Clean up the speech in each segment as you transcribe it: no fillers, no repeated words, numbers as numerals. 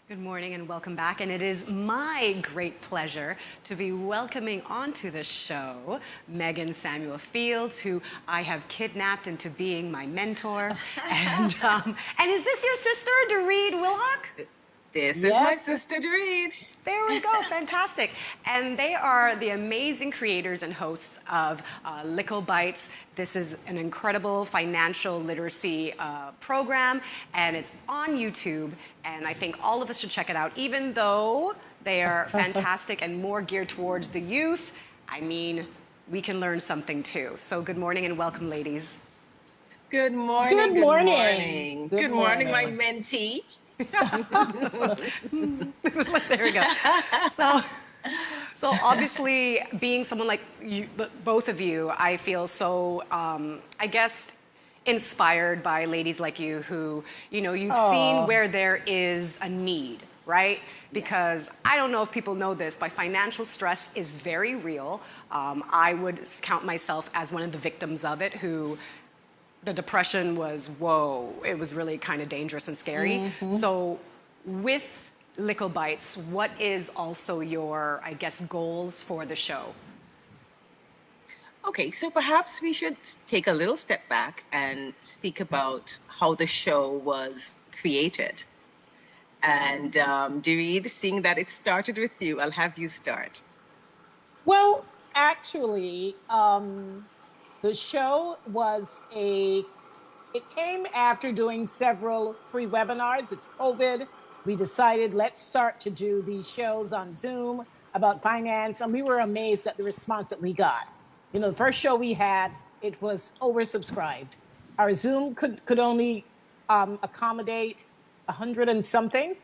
Good morning and welcome back. And it is my great pleasure to be welcoming onto the show Megan Samuel Fields, who I have kidnapped into being my mentor. And is this your sister, Derede 𝗟𝗚𝗧𝗘? This is my sister, Derede. There we go, fantastic. And they are the amazing creators and hosts of Likkle Bytes. This is an incredible financial literacy program, and it's on YouTube, and I think all of us should check it out, even though they are fantastic and more geared towards the youth. I mean, we can learn something too. So good morning and welcome, ladies. Good morning, Good morning. Good morning, my mentee. There we go. So obviously, being someone like you, both of you, I feel so, I guess, inspired by ladies like you who, you've seen where there is a need, right? Because I don't know if people know this, but financial stress is very real. I would count myself as one of the victims of it who the depression was, whoa, it was really kind of dangerous and scary. So with Likkle Bytes, what is also your, I guess, goals for the show? Okay, so perhaps we should take a little step back and speak about how the show was created. And Derede, seeing that it started with you, I'll have you start. Well, actually, the show was it came after doing several free webinars. It's COVID. We decided let's start to do these shows on Zoom about finance. And we were amazed at the response that we got. The first show we had, it was oversubscribed. Our Zoom could only accommodate 100 and something.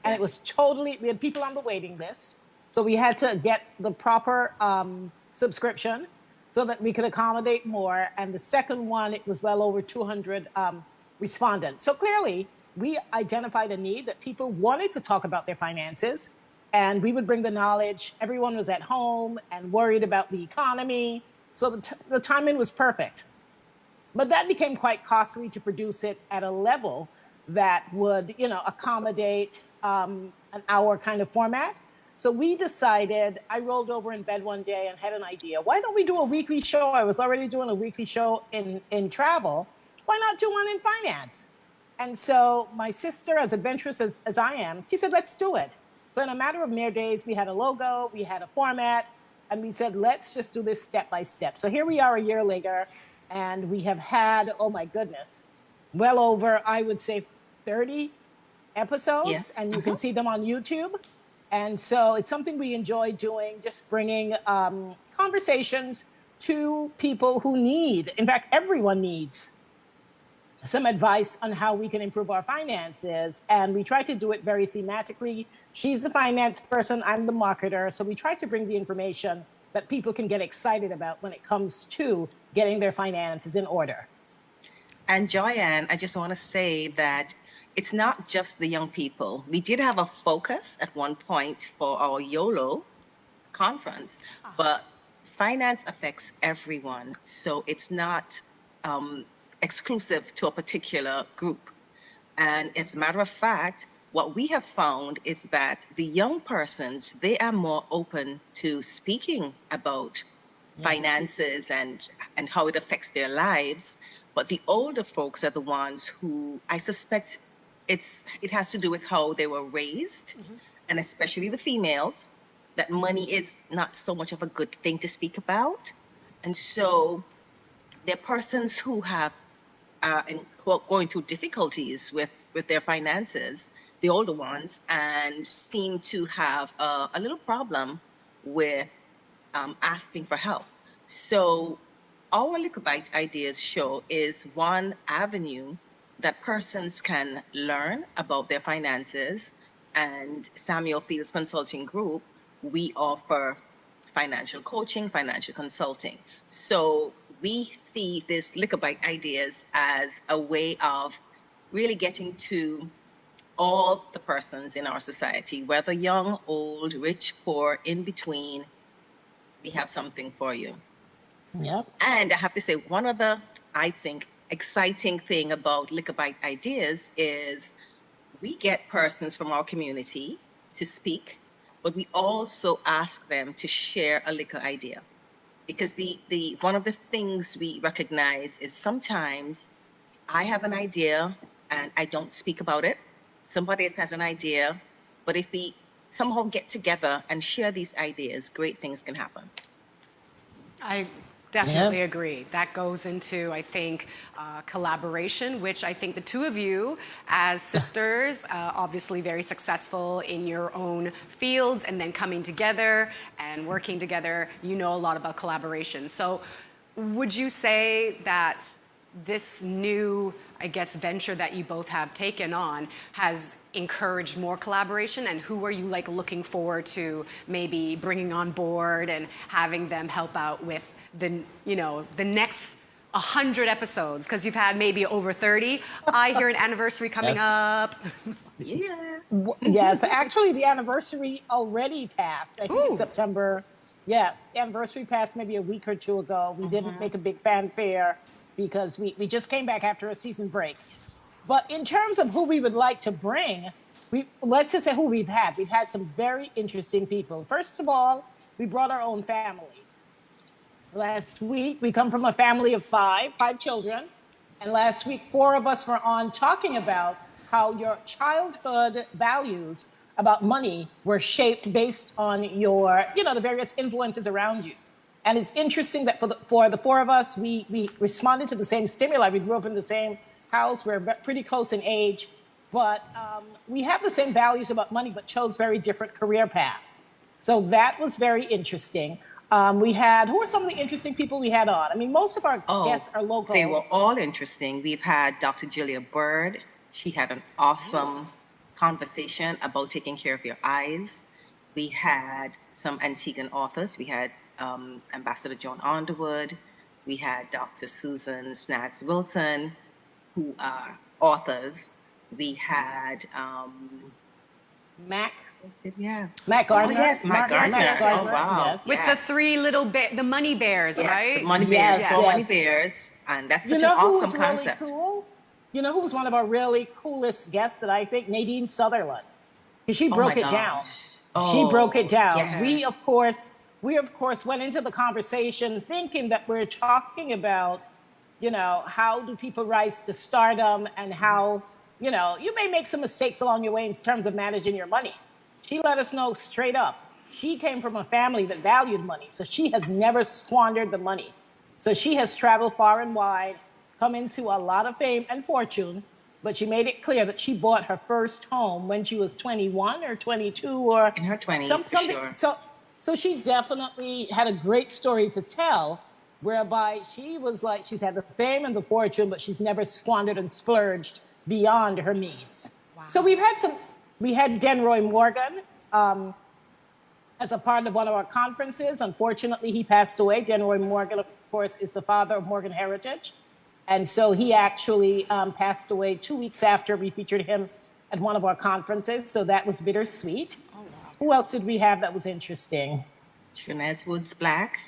And it was we had people on the waiting list. So we had to get the proper subscription so that we could accommodate more. And the second one, it was well over 200 respondents. So clearly, we identified a need that people wanted to talk about their finances, and we would bring the knowledge. Everyone was at home and worried about the economy. So the timing was perfect. But that became quite costly to produce it at a level that would, accommodate an hour kind of format. So we decided, I rolled over in bed one day and had an idea. Why don't we do a weekly show? I was already doing a weekly show in travel. Why not do one in finance? And so my sister, as adventurous as I am, she said, let's do it. So in a matter of mere days, we had a logo, we had a format, and we said, let's just do this step by step. So here we are a year later, and we have had, oh my goodness, well over, I would say, 30 episodes. Yes. And you can see them on YouTube. And so it's something we enjoy doing, just bringing conversations to people who need, in fact, everyone needs some advice on how we can improve our finances. And we try to do it very thematically. She's the finance person, I'm the marketer. So we try to bring the information that people can get excited about when it comes to getting their finances in order. And Joyanne, I just want to say that it's not just the young people. We did have a focus at one point for our YOLO conference, but finance affects everyone. So it's not exclusive to a particular group. And as a matter of fact, what we have found is that the young persons, they are more open to speaking about finances and how it affects their lives. But the older folks are the ones who I suspect it has to do with how they were raised, and especially the females, that money is not so much of a good thing to speak about. And so they're persons who have going through difficulties with their finances, the older ones, and seem to have a little problem with asking for help. So our Likkle Byte Ideas show is one avenue that persons can learn about their finances. And Samuel Fields Consulting Group, we offer financial coaching, financial consulting. So we see this Likkle Byte Ideas as a way of really getting to all the persons in our society, whether young, old, rich, poor, in between. We have something for you. Yep. And I have to say, one other, I think, exciting thing about Likkle Byte Ideas is we get persons from our community to speak, but we also ask them to share a Likkle idea. Because the one of the things we recognize is sometimes I have an idea and I don't speak about it. Somebody else has an idea, but if we somehow get together and share these ideas, great things can happen. I definitely agree. That goes into, I think, collaboration, which I think the two of you, as sisters, obviously very successful in your own fields, and then coming together and working together, you know a lot about collaboration. So would you say that this new, I guess, venture that you both have taken on has encouraged more collaboration? And who are you like looking forward to maybe bringing on board and having them help out with the, you know, the next 100 episodes? Because you've had maybe over 30. I hear an anniversary coming up. Yeah. Yes, actually the anniversary already passed. I think Ooh. it's September. Yeah, anniversary passed maybe a week or two ago. We didn't make a big fanfare because we just came back after a season break. But in terms of who we would like to bring, let's just say who we've had. We've had some very interesting people. First of all, we brought our own family. Last week, we come from a family of five children. And last week, 4 of us were on talking about how your childhood values about money were shaped based on your, you know, the various influences around you. And it's interesting that for the 4 of us, we responded to the same stimuli. We grew up in the same house. We're pretty close in age. But we have the same values about money, but chose very different career paths. So that was very interesting. We had, who are some of the interesting people we had on? I mean, most of our guests are local. They were all interesting. We've had Dr. Julia Bird. She had an awesome conversation about taking care of your eyes. We had some Antiguan authors. We had Ambassador Joan Underwood. We had Dr. Susan Snaggs Wilson, who are authors. We had Mac Mac Gardner. Oh, yes, Mac Gardner. Oh, wow. Yes. With the 3 little the money bears, Yes, right? the money Yes, bears, 4 yes. money bears. And that's such You know an who awesome was concept. really cool? You know who was one of our really coolest guests that I think? Nadine Sutherland. She broke it down. She broke it down. Yes. We of course went into the conversation thinking that we're talking about, you know, how do people rise to stardom and how, you know, you may make some mistakes along your way in terms of managing your money. She let us know straight up. She came from a family that valued money, so she has never squandered the money. So she has traveled far and wide, come into a lot of fame and fortune, but she made it clear that she bought her first home when she was 21 or 22 or in her 20s, something. for sure. So she definitely had a great story to tell, whereby she was like, she's had the fame and the fortune, but she's never squandered and splurged beyond her means. Wow. So we had Denroy Morgan as a part of one of our conferences. Unfortunately, he passed away. Denroy Morgan, of course, is the father of Morgan Heritage. And so he actually passed away 2 weeks after we featured him at one of our conferences. So that was bittersweet. Oh, wow. Who else did we have that was interesting? Shanez Woods Black.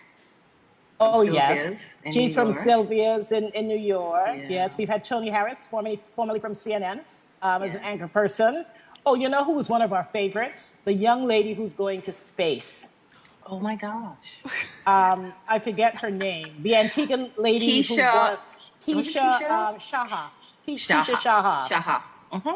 Oh, Sylvia's yes. in She's New from York. Sylvia's in New York. Yeah. Yes. We've had Tony Harris, formerly from CNN, as an anchor person. Oh, you know who was one of our favorites? The young lady who's going to space. Oh, my gosh. I forget her name. The Antiguan lady Keisha Shaha. Shaha.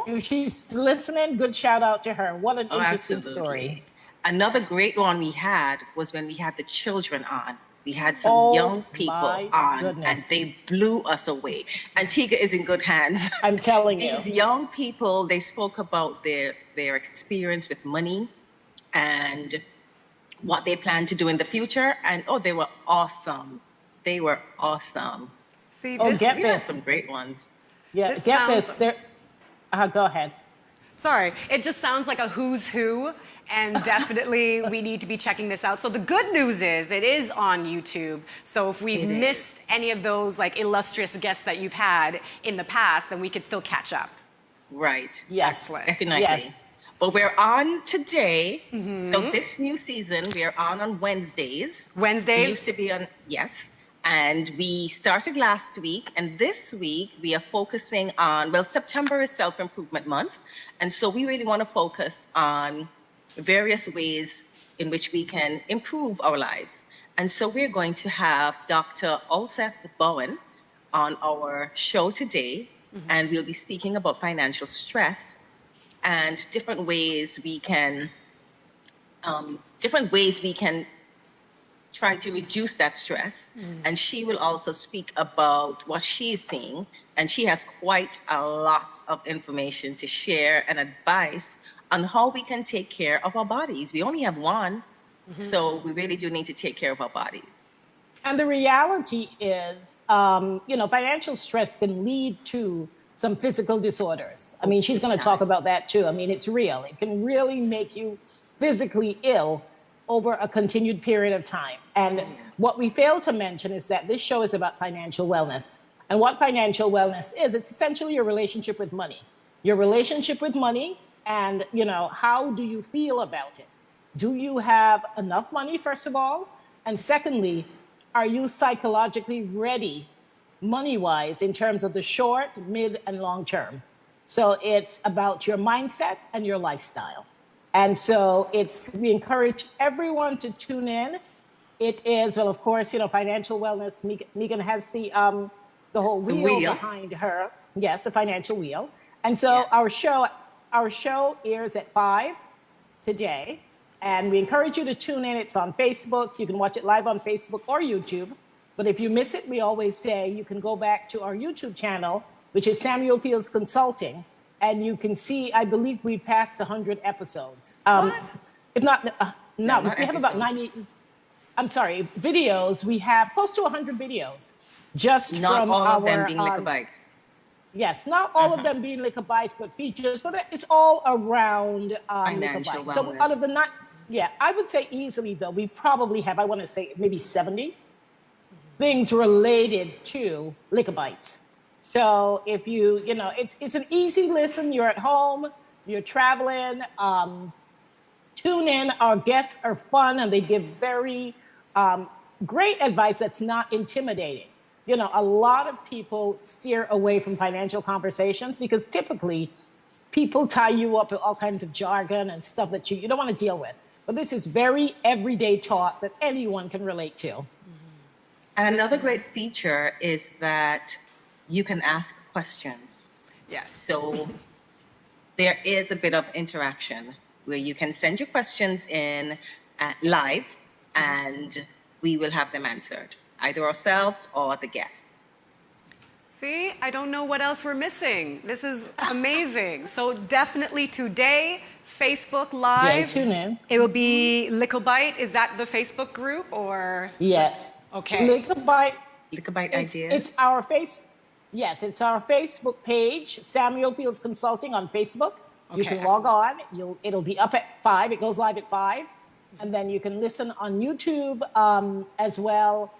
If she's listening, good shout out to her. What an interesting story. Another great one we had was when we had the children on. We had some young people on, and they blew us away. Antigua is in good hands. I'm telling you. These young people, they spoke about their experience with money and what they plan to do in the future. And they were awesome. They were awesome. See, get We had this. some great ones. Yeah, This get sounds- this. Go ahead. Sorry, it just sounds like a who's who, and definitely we need to be checking this out. So the good news is it is on YouTube. So if we've missed any of those like illustrious guests that you've had in the past, then we could still catch up. Right. Yes. Excellent. Definitely. Yes. But we're on today. So this new season, we're on Wednesdays. Wednesdays? We used to be on, yes. And we started last week, and this week we are focusing on, well, September is Self-Improvement Month, and so we really want to focus on various ways in which we can improve our lives. And so we're going to have Dr. 𝗟𝗬𝗧𝗘 on our show today, and we'll be speaking about financial stress and different ways we can try to reduce that stress. And she will also speak about what she's seeing, and she has quite a lot of information to share and advice on how we can take care of our bodies. We only have one, so we really do need to take care of our bodies. And the reality is, financial stress can lead to some physical disorders. I mean, she's going to talk about that too. I mean, it's real. It can really make you physically ill over a continued period of time. And what we fail to mention is that this show is about financial wellness. And what financial wellness is, it's essentially your relationship with money. Your relationship with money and, how do you feel about it? Do you have enough money, first of all? And secondly, are you psychologically ready, money-wise, in terms of the short, mid, and long term? So it's about your mindset and your lifestyle. And so we encourage everyone to tune in. It is, well, of course, financial wellness. Megan has the whole wheel behind her. Yes, the financial wheel. And so our show airs at 5 today. And we encourage you to tune in. It's on Facebook. You can watch it live on Facebook or YouTube. But if you miss it, we always say you can go back to our YouTube channel, which is Samuel Fields Consulting. And you can see, I believe we passed 100 episodes. If not, we have about 90, videos. We have close to 100 videos. Just not from all our, of them being Likkle Bytes. Yes, not all of them being Likkle Bytes, but features. But it's all around financial Likkle Bytes. So out of the I would say easily, though, we probably have, I want to say maybe 70 things related to Likkle Bytes. So if it's an easy listen. You're at home, you're traveling, tune in. Our guests are fun and they give very great advice that's not intimidating. A lot of people steer away from financial conversations because typically people tie you up with all kinds of jargon and stuff that you don't want to deal with. But this is very everyday talk that anyone can relate to. And another great feature is that you can ask questions. Yes. So there is a bit of interaction where you can send your questions in live and we will have them answered, either ourselves or the guests. See, I don't know what else we're missing. This is amazing. So definitely today, Facebook Live. Yeah, tune in. It will be Likkle Byte. Is that the Facebook group or? Yeah. Okay. Likkle Byte. Likkle Byte Ideas. It's our Facebook page, Samuel Fields Consulting on Facebook. Okay, You can log on. It'll be up at 5. It goes live at 5. And then you can listen on YouTube as well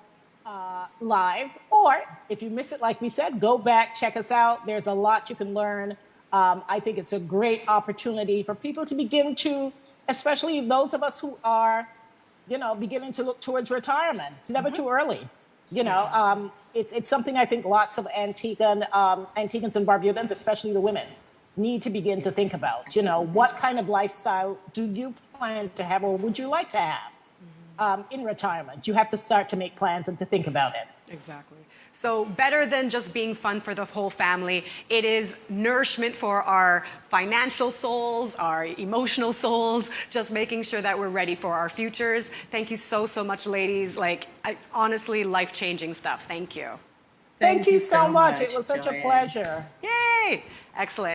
live. Or if you miss it, like we said, go back, check us out. There's a lot you can learn. I think it's a great opportunity for people to begin to, especially those of us who are, beginning to look towards retirement. It's never too early. It's something I think lots of Antiguans and Barbudans, especially the women, need to begin to think about. What kind of lifestyle do you plan to have or would you like to have in retirement? You have to start to make plans and to think about it. Exactly. So better than just being fun for the whole family, it is nourishment for our financial souls, our emotional souls, just making sure that we're ready for our futures. Thank you so, so much, ladies. Honestly, life-changing stuff. Thank you. Thank you so much. It was such a Joanne. pleasure. Yay! Excellent.